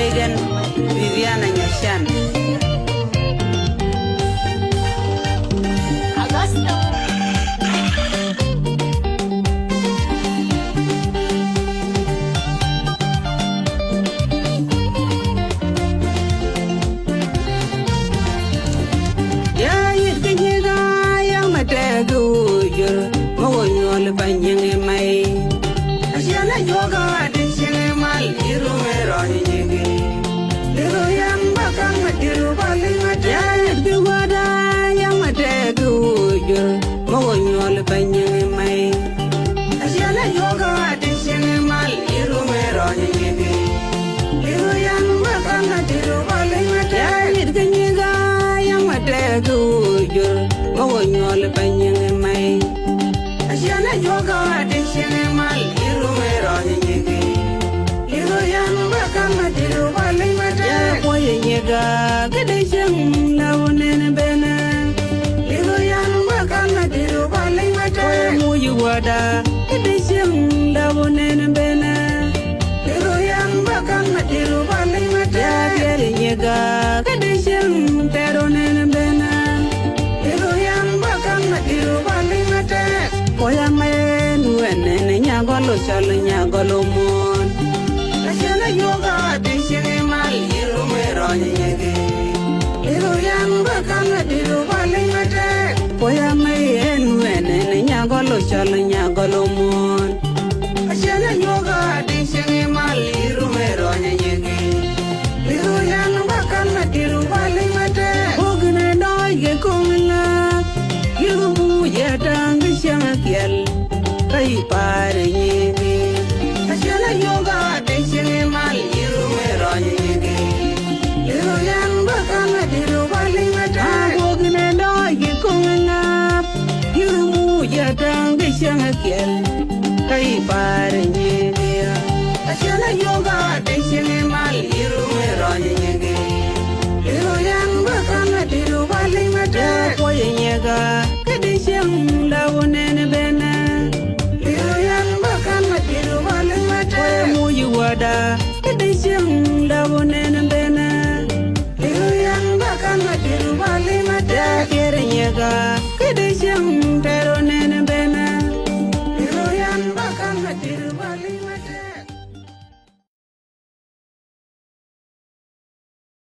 Megan Viviana Nyashan Augusto Ya yit kenyega yang mategu jur Mawanyol banyang mai Asyana yoga adishin mal iru meroni nyege Liru yang bakang matiru paling mati Ya yit kewada yang mategu jur Mawanyol banyang mai Asyana yoga adishin mal iru meroni nyege Liru yang bakang matiru paling mati Ya yit kenyega mategu jur mawanyol banyang mai Asyana yoga adishin mal iru meroni nyege Liru yang bakang matiru paling mati Ya koye nyega kadishin lawnen bena Liru yang bakang matiru paling mati Koye muyu wada kadishin lawnen bena Liru yang bakang matiru paling mati Ya kere nyega kadishin teronen bena Liru yang bakang matiru paling mati Koya men wenen nyagolo chal nyagolo mon Asyana yoga adishin mal iru meroni nyege Liru yang bakang matiru paling mati Koya men wenen nyagolo chal nyagolo mon Asyana yoga adishin mal iru meroni nyege Liru yang bakang matiru paling mati Ogna doige kumla Liru buya tang syang kiel Kai pare nyege Asyana yoga adishin mal iru meroni nyege Liru yang bakang matiru paling mati Ogna doige kumla Liru buya tang syang kiel Kai pare nyege Asyana yoga